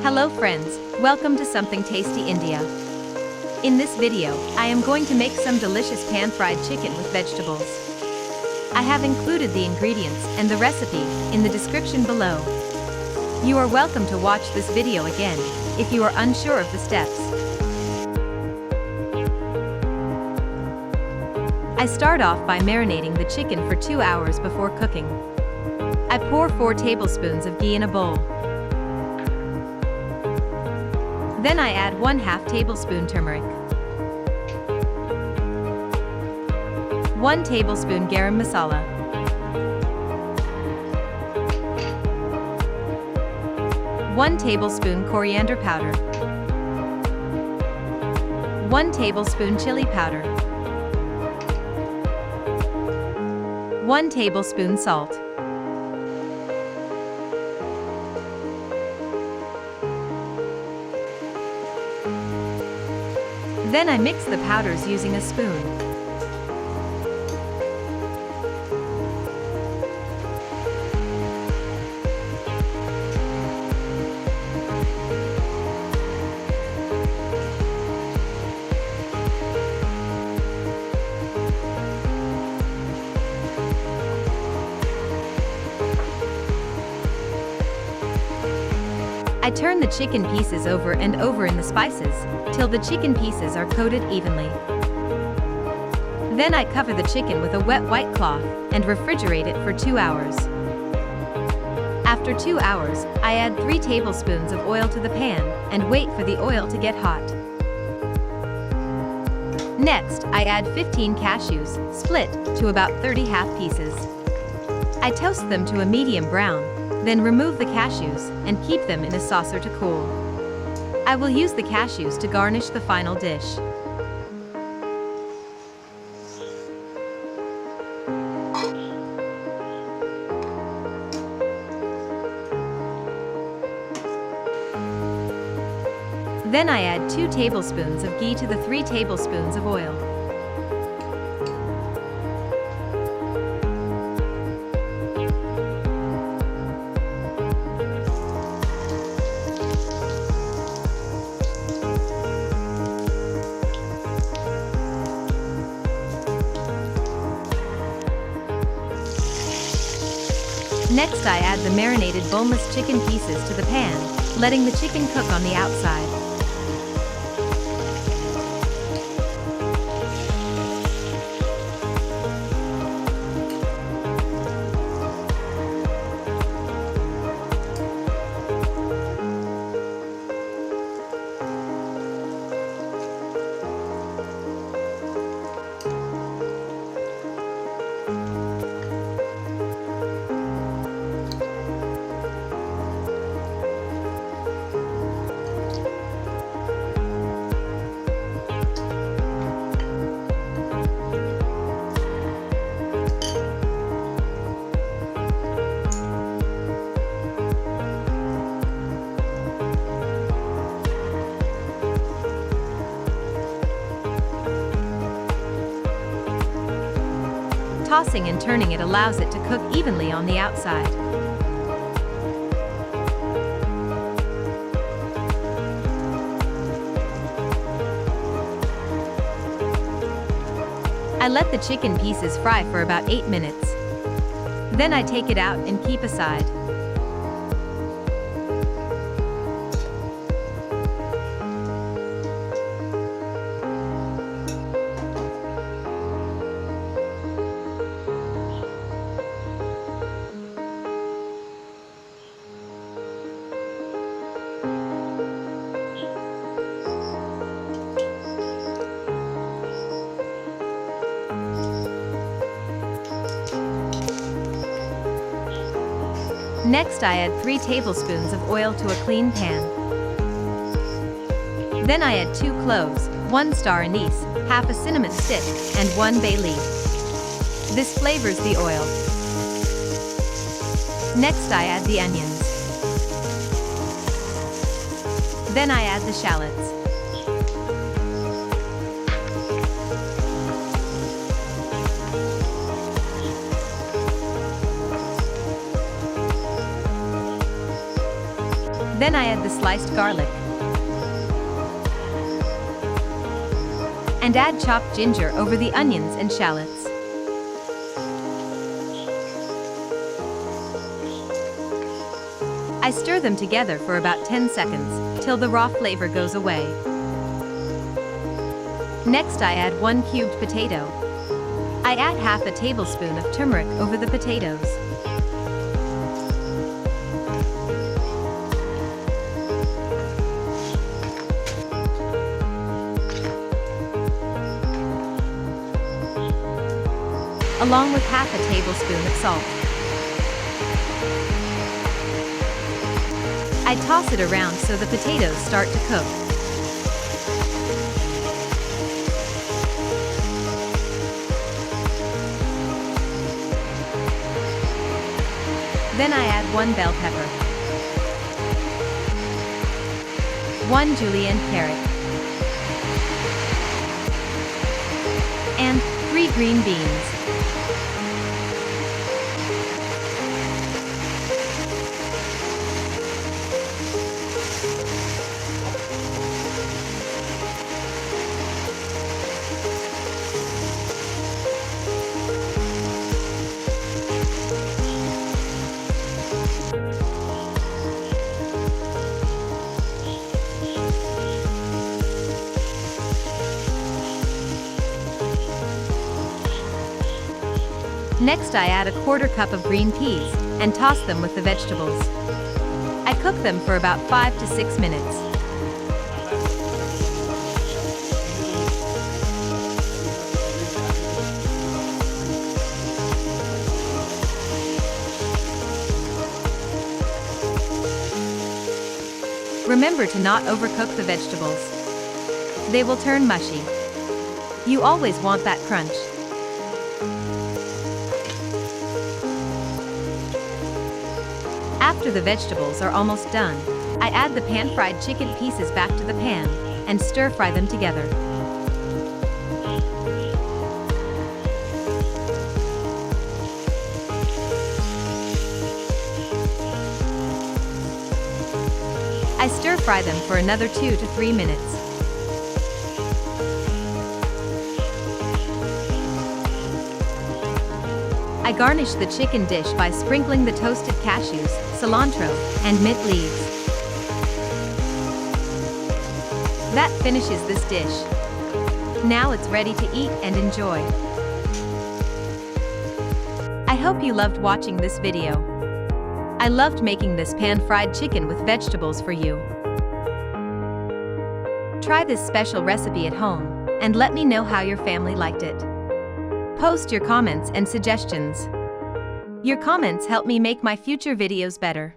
Hello friends, welcome to Something Tasty India. In this video, I am going to make some delicious pan-fried chicken with vegetables. I have included the ingredients and the recipe in the description below. You are welcome to watch this video again if you are unsure of the steps. I start off by marinating the chicken for 2 hours before cooking. I pour 4 tablespoons of ghee in a bowl. Then I add 1/2 tablespoon turmeric, 1 tablespoon garam masala, 1 tablespoon coriander powder, 1 tablespoon chili powder, 1 tablespoon salt. Then I mix the powders using a spoon. I turn the chicken pieces over and over in the spices, till the chicken pieces are coated evenly. Then I cover the chicken with a wet white cloth and refrigerate it for 2 hours. After 2 hours, I add 3 tablespoons of oil to the pan and wait for the oil to get hot. Next, I add 15 cashews, split to about 30 half pieces. I toast them to a medium brown, then remove the cashews and keep them in a saucer to cool. I will use the cashews to garnish the final dish. Then I add 2 tablespoons of ghee to the 3 tablespoons of oil. Next I add the marinated boneless chicken pieces to the pan, letting the chicken cook on the outside. Tossing and turning it allows it to cook evenly on the outside. I let the chicken pieces fry for about 8 minutes. Then I take it out and keep aside. Next I add 3 tablespoons of oil to a clean pan. Then I add 2 cloves, 1 star anise, half a cinnamon stick, and 1 bay leaf. This flavors the oil. Next I add the onions. Then I add the shallots. Then I add the sliced garlic. And add chopped ginger over the onions and shallots. I stir them together for about 10 seconds, till the raw flavor goes away. Next I add 1 cubed potato. I add half a tablespoon of turmeric over the potatoes. Along with half a tablespoon of salt. I toss it around so the potatoes start to cook. Then I add 1 bell pepper, 1 julienned carrot, and 3 green beans. Next I add a 1/4 cup of green peas, and toss them with the vegetables. I cook them for about 5 to 6 minutes. Remember to not overcook the vegetables. They will turn mushy. You always want that crunch. After the vegetables are almost done, I add the pan-fried chicken pieces back to the pan, and stir-fry them together. I stir-fry them for another 2 to 3 minutes. I garnish the chicken dish by sprinkling the toasted cashews, cilantro, and mint leaves. That finishes this dish. Now it's ready to eat and enjoy. I hope you loved watching this video. I loved making this pan-fried chicken with vegetables for you. Try this special recipe at home, and let me know how your family liked it. Post your comments and suggestions. Your comments help me make my future videos better.